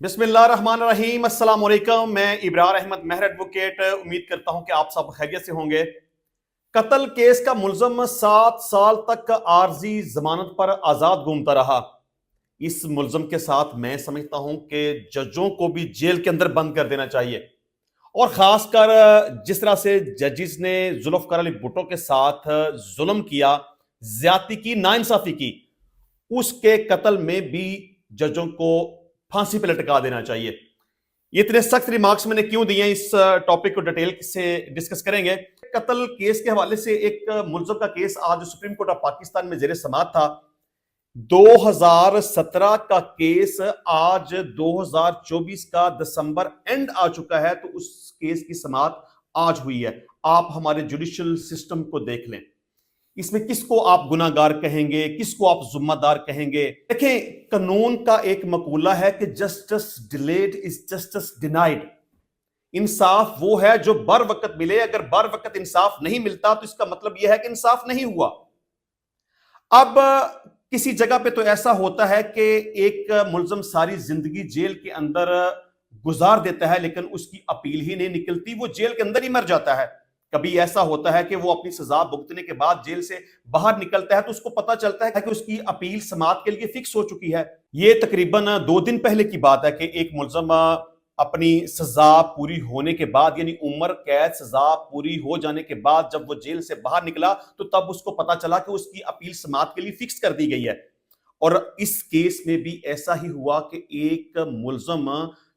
बिस्मिल्लाह रहमान रहीम। अस्सलाम वालेकुम। मैं इब्रार अहमद महर एडवोकेट उम्मीद करता हूं कि आप सब खैरियत से होंगे। कत्ल केस का मुलजम 7 साल तक आर्जी जमानत पर आजाद घूमता रहा। इस मुलजम के साथ मैं समझता हूं कि जजों को भी जेल के अंदर बंद कर देना चाहिए, और खासकर जिस तरह से जजिस ने जुल्फकार अली भुट्टो के साथ जुल्म किया, ज्यादती की, नाइंसाफी की, उसके कत्ल में भी जजों को फांसी पर लटका देना चाहिए। ये इतने सख्त रिमार्क्स मैंने क्यों दिए, इस टॉपिक को डिटेल से डिस्कस करेंगे। कत्ल केस के हवाले से एक मुलजम का केस आज सुप्रीम कोर्ट ऑफ पाकिस्तान में जेर समाअत था। 2017 का केस आज 2024 का दिसंबर एंड आ चुका है, तो उस केस की समाअत आज हुई है। आप हमारे जुडिशियल सिस्टम को देख लें, इसमें किसको आप गुनाहगार कहेंगे, किसको आप जिम्मेदार कहेंगे। देखें, कानून का एक मकूला है कि justice delayed is justice denied. इंसाफ वो है जो बर वक्त मिले। अगर बर वक्त इंसाफ नहीं मिलता तो इसका मतलब यह है कि इंसाफ नहीं हुआ। अब किसी जगह पे तो ऐसा होता है कि एक मुलजम सारी जिंदगी जेल के अंदर गुजार देता है, लेकिन उसकी अपील ही नहीं निकलती, वो जेल के अंदर ही मर जाता है। कभी ऐसा होता है कि वो अपनी सजा भुगतने के बाद जेल से बाहर निकलता है तो उसको पता चलता है कि उसकी अपील समाअत के लिए फिक्स हो चुकी है। ये तकरीबन 2 दिन पहले की बात है कि एक मुलजम अपनी सजा पूरी होने के बाद, यानी उम्र कैद सजा पूरी हो जाने के बाद, जब वो जेल से बाहर निकला तो तब उसको पता चला कि उसकी अपील समाअत के लिए फिक्स कर दी गई है। और इस केस में भी ऐसा ही हुआ कि एक मुलजम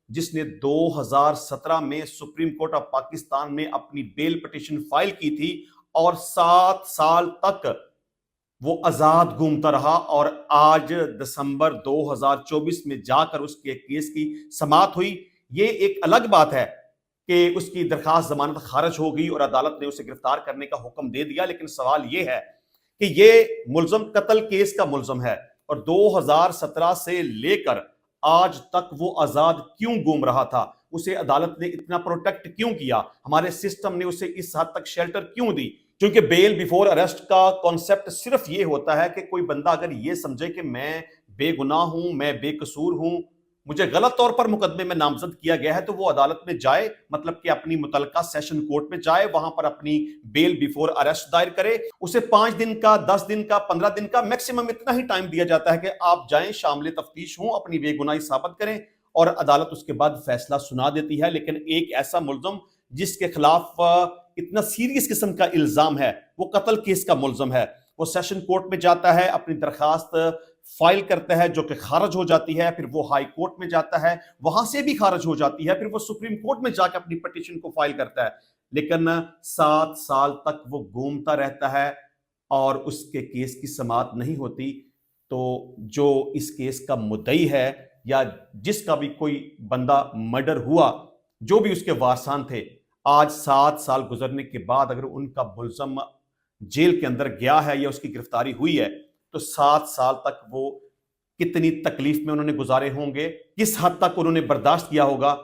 जिसने 2017 में सुप्रीम कोर्ट ऑफ पाकिस्तान में अपनी बेल पिटीशन फाइल की थी और 7 साल तक वो आजाद घूमता रहा, और आज दिसंबर 2024 में जाकर उसके केस की समाअत हुई। ये एक अलग बात है कि उसकी दरखास्त जमानत खारिज हो गई और अदालत ने उसे गिरफ्तार करने का हुक्म दे दिया, लेकिन सवाल ये है कि ये मुलजम कत्ल केस का मुलजम है और 2017 से लेकर आज तक वो आजाद क्यों घूम रहा था। उसे अदालत ने इतना प्रोटेक्ट क्यों किया, हमारे सिस्टम ने उसे इस हद तक शेल्टर क्यों दी। क्योंकि बेल बिफोर अरेस्ट का कॉन्सेप्ट सिर्फ ये होता है कि कोई बंदा अगर ये समझे कि मैं बेगुनाह हूं, मैं बेकसूर हूं, मुझे गलत तौर पर मुकदमे में नामजद किया गया है, तो वो अदालत में जाए, मतलब कि अपनी मुतलका सेशन कोर्ट में जाए, वहां पर अपनी बेल बिफोर अरेस्ट दायर करे। उसे 5 दिन का, 10 दिन का, 15 दिन का मैक्सिमम इतना ही टाइम दिया जाता है कि आप जाएं, शामिल तफ्तीश हों, अपनी बेगुनाही साबित करें, और अदालत उसके बाद फैसला सुना देती है। लेकिन एक ऐसा मुलजम जिसके खिलाफ इतना सीरियस किस्म का इल्जाम है, वो कत्ल केस का मुलजम है, वो सेशन कोर्ट में जाता है, अपनी दरखास्त फाइल करता है जो कि खारिज हो जाती है, फिर वो हाई कोर्ट में जाता है, वहां से भी खारिज हो जाती है, फिर वो सुप्रीम कोर्ट में जाकर अपनी पिटीशन को फाइल करता है, लेकिन 7 साल तक वो घूमता रहता है और उसके केस की समाअत नहीं होती। तो जो इस केस का मुद्दई है या जिसका भी कोई बंदा मर्डर हुआ, जो भी उसके वारसान थे, आज 7 साल गुजरने के बाद अगर उनका मुलजम जेल के अंदर गया है या उसकी गिरफ्तारी हुई है, तो 7 साल तक वो कितनी तकलीफ में उन्होंने गुजारे होंगे, किस हद तक उन्होंने बर्दाश्त किया होगा,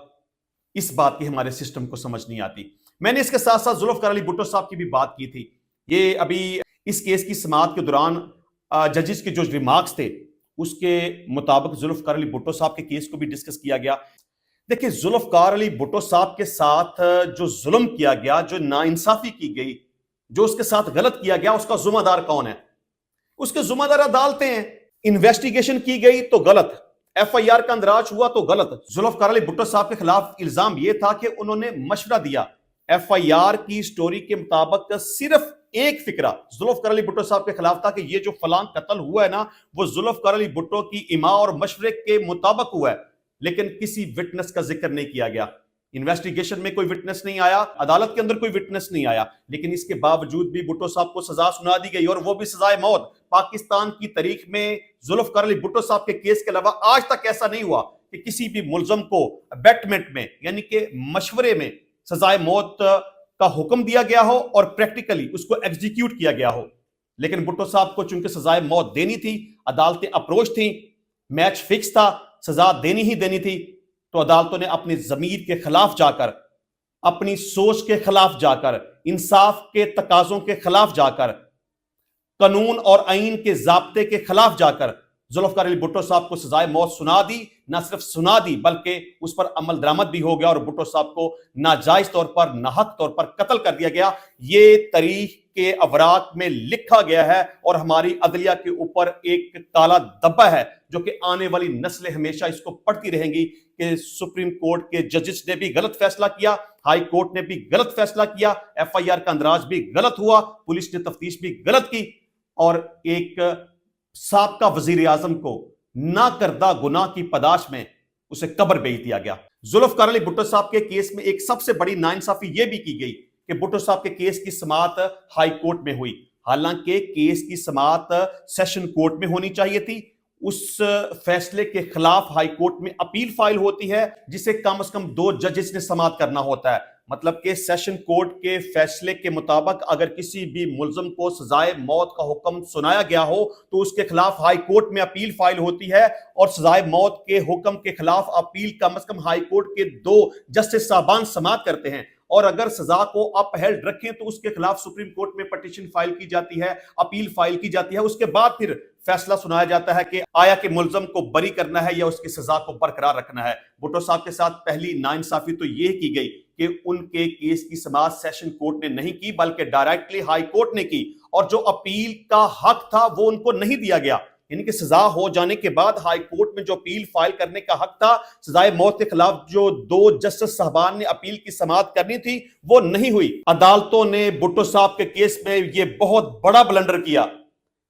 इस बात की हमारे सिस्टम को समझ नहीं आती। मैंने इसके साथ साथ जुल्फकार अली भुट्टो साहब की भी बात की थी। ये अभी इस केस की समाअत के दौरान जजिस के जो रिमार्क्स थे उसके मुताबिक जुल्फकार अली भुट्टो साहब के केस को भी डिस्कस किया गया। देखिए, जुल्फकार अली भुट्टो साहब के साथ जो जुल्म किया गया, जो नाइंसाफी की गई, जो उसके साथ गलत किया गया, उसका जिम्मेदार कौन है? उसके जिम्मेदार अदालतें हैं। इन्वेस्टिगेशन की गई तो गलत, एफआईआर का अंदराज हुआ तो गलत। जुल्फकार अली भुट्टो साहब के खिलाफ इल्जाम यह था कि उन्होंने मशवरा दिया। एफआईआर की स्टोरी के मुताबिक सिर्फ एक फिक्रा जुल्फकार अली भुट्टो साहब के खिलाफ था कि ये जो फलां कत्ल हुआ है ना, वो जुल्फकार अली भुट्टो की इमा और मशवरे के मुताबिक हुआ है, लेकिन किसी विटनेस का जिक्र नहीं किया गया। इन्वेस्टिगेशन में कोई विटनेस नहीं आया, अदालत के अंदर कोई विटनेस नहीं आया, लेकिन इसके बावजूद भी भुट्टो साहब को सजा सुना दी गई, और वो भी सजाए मौत। पाकिस्तान की तारीख में जुल्फकार अली भुट्टो साहब के केस के अलावा आज तक ऐसा नहीं हुआ कि किसी भी मुलजम को अबेटमेंट में, यानी कि मशवरे में, सजाए मौत का हुक्म दिया गया हो और प्रैक्टिकली उसको एग्जीक्यूट किया गया हो। लेकिन भुट्टो साहब को चूंकि सजाए मौत देनी थी, अदालतें अप्रोच थी, मैच फिक्स था, सजा देनी ही देनी थी, तो अदालतों ने अपनी जमीर के खिलाफ जाकर, अपनी सोच के खिलाफ जाकर, इंसाफ के तकाजों के खिलाफ जाकर, कानून और आईन के जाब्ते के खिलाफ जाकर जुल्फकार अली भुट्टो साहब को सजाए मौत सुना दी, ना सिर्फ सुना दी बल्कि उस पर अमल दरामद भी हो गया और भुट्टो साहब को नाजायज तौर पर, नाहक तौर पर कत्ल कर दिया गया। ये तारीख के अवराक में लिखा गया है और हमारी अदलिया के ऊपर एक काला धब्बा है जो कि आने वाली नस्लें हमेशा इसको पढ़ती रहेंगी कि सुप्रीम कोर्ट के जजेस ने भी गलत फैसला किया, हाई कोर्ट ने भी गलत फैसला किया, एफआईआर का अंदराज भी गलत हुआ, पुलिस ने तफ्तीश भी गलत की और एक साबका वजीर आजम को ना करदा गुनाह की पदाश में उसे कब्र भेज दिया गया। जुल्फकार अली भुट्टो साहब के केस में एक सबसे बड़ी नाइंसाफी यह भी की गई कि भुट्टो साहब के केस की समाअत हाई कोर्ट में हुई, हालांकि केस की समाअत सेशन कोर्ट में होनी चाहिए थी। उस फैसले के खिलाफ हाई कोर्ट में अपील फाइल होती है जिसे कम से कम 2 जजेस ने समाअत करना होता है। मतलब कि सेशन कोर्ट के फैसले के मुताबिक अगर किसी भी मुल्ज़िम को सजाए मौत का हुक्म सुनाया गया हो तो उसके खिलाफ हाई कोर्ट में अपील फाइल होती है और सजाए मौत के हुक्म के खिलाफ अपील कम से कम हाई कोर्ट के 2 जस्टिस साहबान समाअत करते हैं और अगर सजा को अपहेल्ड रखें तो उसके खिलाफ सुप्रीम कोर्ट में पिटीशन फाइल की जाती है, अपील फाइल की जाती है। उसके बाद फिर फैसला सुनाया जाता है कि आया कि मुल्ज़िम को बरी करना है या उसकी सजा को बरकरार रखना है। भुट्टो साहब के साथ पहली नाइंसाफी तो यह की गई कि उनके केस की समाअत सेशन कोर्ट ने नहीं की बल्कि डायरेक्टली हाई कोर्ट ने की और जो अपील का हक था वो उनको नहीं दिया गया। इनकी सजा हो जाने के बाद हाई कोर्ट में जो अपील फाइल करने का हक था, सजाए मौत के खिलाफ जो 2 जस्टिस साहबान ने अपील की समाअत करनी थी वो नहीं हुई। अदालतों ने भुट्टो साहब के केस में ये बहुत बड़ा ब्लंडर किया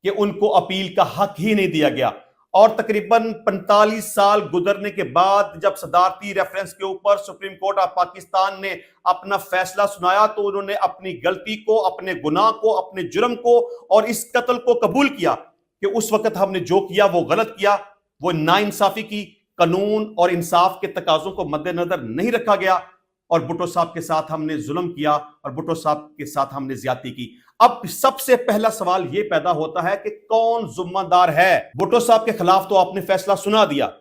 कि उनको अपील का हक ही नहीं दिया गया और तकरीबन 45 साल गुजरने के बाद जब सदारती रेफरेंस के ऊपर सुप्रीम कोर्ट ऑफ पाकिस्तान ने अपना फैसला सुनाया तो उन्होंने अपनी गलती को, अपने गुनाह को, अपने जुर्म को और इस कत्ल को कबूल किया कि उस वक्त हमने जो किया वो गलत किया, वो नाइंसाफी की, कानून और इंसाफ के तकाजों को मद्देनजर नहीं रखा गया और भुट्टो साहब के साथ हमने जुल्म किया और भुट्टो साहब के साथ हमने ज्यादती की। अब सबसे पहला सवाल यह पैदा होता है कि कौन जिम्मेदार है? भुट्टो साहब के खिलाफ तो आपने फैसला सुना दिया,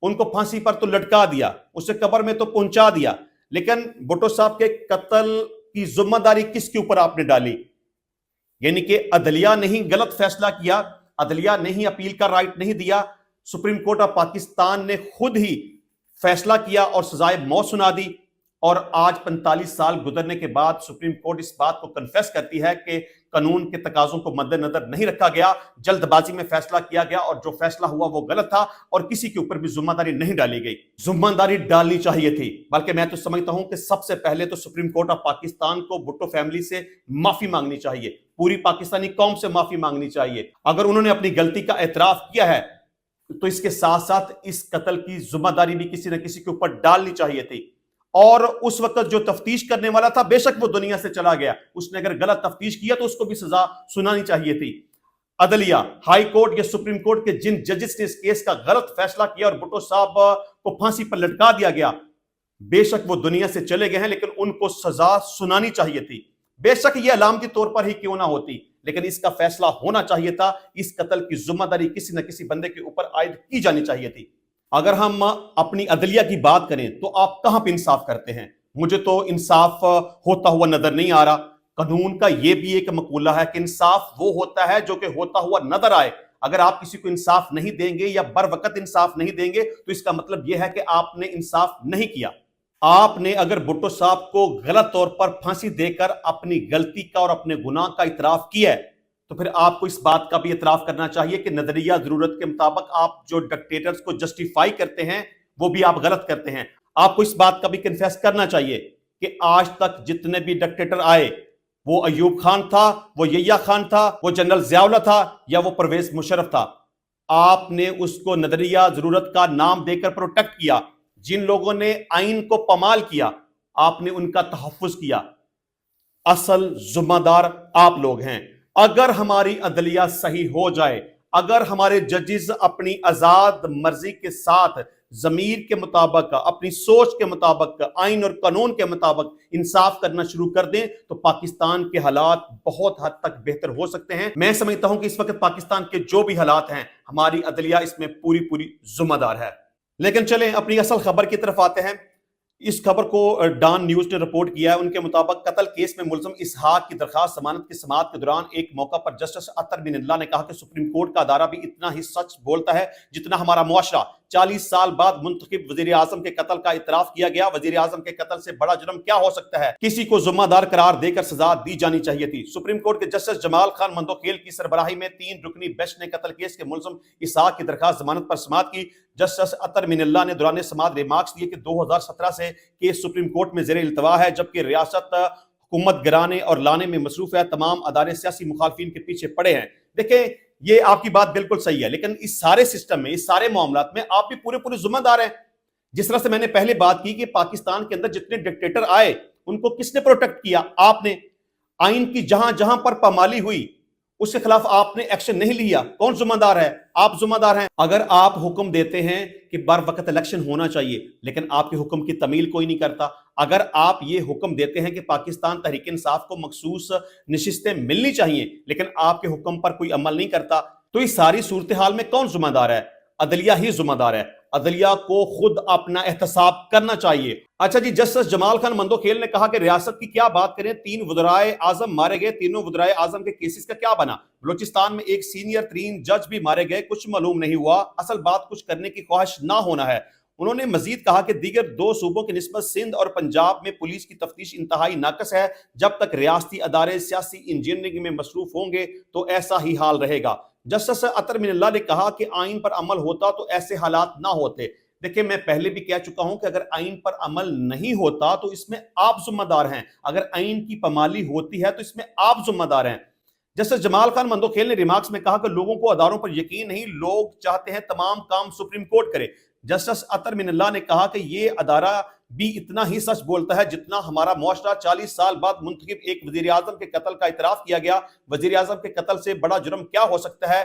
उनको फांसी पर तो लटका दिया, उसे कब्र में तो पहुंचा दिया, लेकिन भुट्टो साहब के कत्ल की जिम्मेदारी किसके ऊपर आपने डाली? यानी कि अदलिया ने ही गलत फैसला किया, अदलिया ने ही अपील का राइट नहीं दिया, सुप्रीम कोर्ट ऑफ पाकिस्तान ने खुद ही फैसला किया और सजाए मौत सुना दी और आज 45 साल गुजरने के बाद सुप्रीम कोर्ट इस बात को कन्फेस करती है कि कानून के तकाजों को मद्देनजर नहीं रखा गया, जल्दबाजी में फैसला किया गया और जो फैसला हुआ वो गलत था और किसी के ऊपर भी जिम्मेदारी नहीं डाली गई। जिम्मेदारी डालनी चाहिए थी, बल्कि मैं तो समझता हूं कि सबसे पहले तो सुप्रीम कोर्ट ऑफ पाकिस्तान को भुट्टो फैमिली से माफी मांगनी चाहिए, पूरी पाकिस्तानी कौम से माफी मांगनी चाहिए। अगर उन्होंने अपनी गलती का एतराफ किया है तो इसके साथ साथ इस कत्ल की जिम्मेदारी भी किसी न किसी के ऊपर डालनी चाहिए थी और उस वक्त जो तफ्तीश करने वाला था बेशक वो दुनिया से चला गया, उसने अगर गलत तफ्तीश किया तो उसको भी सजा सुनानी चाहिए थी। अदलिया, हाई कोर्ट या सुप्रीम कोर्ट के जिन जजेस ने इस केस का गलत फैसला किया और भुट्टो साहब को फांसी पर लटका दिया गया, बेशक वो दुनिया से चले गए हैं लेकिन उनको सजा सुनानी चाहिए थी। बेशक ये अलामती तौर पर ही क्यों ना होती, लेकिन इसका फैसला होना चाहिए था। इस कत्ल की जिम्मेदारी किसी न किसी बंदे के ऊपर आयद की जानी चाहिए थी। अगर हम अपनी अदलिया की बात करें तो आप कहां पे इंसाफ करते हैं? मुझे तो इंसाफ होता हुआ नजर नहीं आ रहा। कानून का यह भी एक मकूला है कि इंसाफ वो होता है जो कि होता हुआ नजर आए। अगर आप किसी को इंसाफ नहीं देंगे या बर वक्त इंसाफ नहीं देंगे तो इसका मतलब यह है कि आपने इंसाफ नहीं किया। आपने अगर भुट्टो साहब को गलत तौर पर फांसी देकर अपनी गलती का और अपने गुनाह का इतराफ किया है तो फिर आपको इस बात का भी इतराफ करना चाहिए कि नजरिया जरूरत के मुताबिक आप जो डिक्टेटर्स को जस्टिफाई करते हैं वो भी आप गलत करते हैं। आपको इस बात का भी कन्फेस करना चाहिए कि आज तक जितने भी डिक्टेटर आए, वो अयूब खान था, वो यहिया खान था, वो जनरल ज़ियाउल्लाह था या वो परवेज मुशर्रफ था, आपने उसको नजरिया जरूरत का नाम देकर प्रोटेक्ट किया। जिन लोगों ने आइन को पमाल किया आपने उनका तहफ्फुज किया। असल जिम्मेदार आप लोग हैं। अगर हमारी अदलिया सही हो जाए, अगर हमारे जजेस अपनी आजाद मर्जी के साथ जमीर के मुताबिक, अपनी सोच के मुताबिक, आइन और कानून के मुताबिक इंसाफ करना शुरू कर दें तो पाकिस्तान के हालात बहुत हद तक बेहतर हो सकते हैं। मैं समझता हूं कि इस वक्त पाकिस्तान के जो भी हालात हैं हमारी अदलिया इसमें पूरी पूरी जिम्मेदार है। लेकिन चलें अपनी असल खबर की तरफ आते हैं। इस खबर को डॉन न्यूज ने रिपोर्ट किया है। उनके मुताबिक कत्ल केस में मुलजिम इसहाक की दरखास्त जमानत की समाअत के दौरान एक मौका पर जस्टिस अतर बिन ने कहा कि सुप्रीम कोर्ट का अदारा भी इतना ही सच बोलता है जितना हमारा मुआशरा। 40 साल बाद मुंतखब वजीर आजम के कत्ल का इतराफ किया गया। वजीर आजम के कत्ल से बड़ा जुर्म क्या हो सकता है? किसी को जिम्मेदार करार देकर सजा दी जानी चाहिए थी। सुप्रीम कोर्ट के जस्टिस जमाल खान मंदोखेल की सरबराही में 3 रुकनी बेंच ने कत्ल केस के मुलजिम इसहाक की दरखास्त जमानत पर समाअत की। जस्टिस अतर बिन ने दौरान समाअत रिमार्क्स दिए कि 2017 से केस सुप्रीम कोर्ट में ज़ेरे इल्तवा है, जबकि रियासत हुकूमत गिराने और लाने में मसरूफ है। तमाम अदारे सियासी मुखालफिन के पीछे पड़े हैं। देखें, ये आपकी बात बिल्कुल सही है, लेकिन इस सारे सिस्टम में, इस सारे मामलात में आप भी पूरे जिम्मेदार हैं। जिस तरह से मैंने पहले बात की कि पाकिस्तान के अंदर जितने डिक्टेटर आए उनको किसने प्रोटेक्ट किया? आपने। आइन की जहां जहां पर पामाली हुई उसके खिलाफ आपने एक्शन नहीं लिया। कौन जिम्मेदार है? आप जिम्मेदार हैं। अगर आप हुक्म देते हैं कि बर वक्त इलेक्शन होना चाहिए, लेकिन आपके हुक्म की तमील कोई नहीं करता। अगर आप ये हुक्म देते हैं कि पाकिस्तान तहरीक इंसाफ को मखसूस नशिस्तें मिलनी चाहिए, लेकिन आपके हुक्म पर कोई अमल नहीं करता, तो इस सारी सूरत हाल में कौन जिम्मेदार है? अदलिया ही जिम्मेदार है। अदलिया को खुद अपना एहतसाब करना चाहिए। अच्छा जी, जस्टिस जमाल खान मंदोखेल ने कहा कि रियासत की क्या बात करें, 3 वज़राए आज़म मारे गए। तीनों वज़राए आज़म के केसेस का क्या बना? बलूचिस्तान में एक सीनियर 3 जज भी मारे गए, कुछ मालूम नहीं हुआ। असल बात कुछ करने की ख्वाहिश ना होना है। उन्होंने मजीद कहा कि दीगर 2 सूबों की निस्बत सिंध और पंजाब में पुलिस की तफ्तीश इंतहाई नाकस है। जब तक रियासती अदारे सियासी इंजीनियरिंग में मसरूफ होंगे तो ऐसा ही हाल रहेगा। जस्टिस अतर बिन ने कहा कि आइन पर अमल होता तो ऐसे हालात ना होते। देखिए, मैं पहले भी कह चुका हूं कि अगर आइन पर अमल नहीं होता तो इसमें आप जिम्मेदार हैं। अगर आइन की पामाली होती है तो इसमें आप जिम्मेदार हैं। जस्टिस जमाल खान मंदोखेल ने रिमार्क्स में कहा कि लोगों को अदारों पर यकीन नहीं, लोग चाहते हैं तमाम काम सुप्रीम कोर्ट करे। जस्टिस अतर बिन ने कहा कि यह अदारा भी इतना ही सच बोलता है जितना हमारा मुआशरा। 40 साल बाद मुंतखब एक वजीर आजम के कत्ल का इतराफ किया गया। वजीर आजम के कत्ल से बड़ा जुर्म क्या हो सकता है?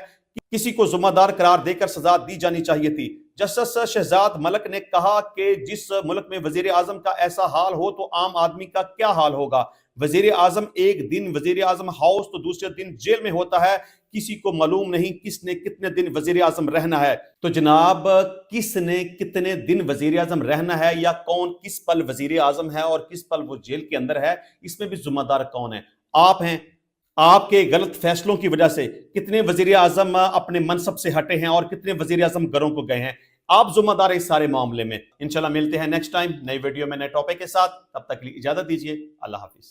किसी को जिम्मेदार करार देकर सजा दी जानी चाहिए थी। जस्टिस शहजाद मलक ने कहा कि जिस मुल्क में वजीर आजम का ऐसा हाल हो तो आम आदमी का क्या हाल होगा? वजीर आजम एक दिन वजीर आजम हाउस तो दूसरे दिन जेल में होता है। किसी को मालूम नहीं किसने कितने दिन वजीर आजम रहना है। तो जनाब, किसने कितने दिन वजीर आजम रहना है या कौन किस पल वजीर आजम है और किस पल वो जेल के अंदर है, इसमें भी जिम्मेदार कौन है? आप हैं। आपके गलत फैसलों की वजह से कितने वजीर आजम अपने मनसब से हटे हैं और कितने वजीर आजम घरों को गए हैं। आप जिम्मेदार है इस सारे मामले में। इंशाल्लाह मिलते हैं नेक्स्ट टाइम नई वीडियो में नए टॉपिक के साथ। तब तक के लिए इजाजत दीजिए। अल्लाह हाफिज।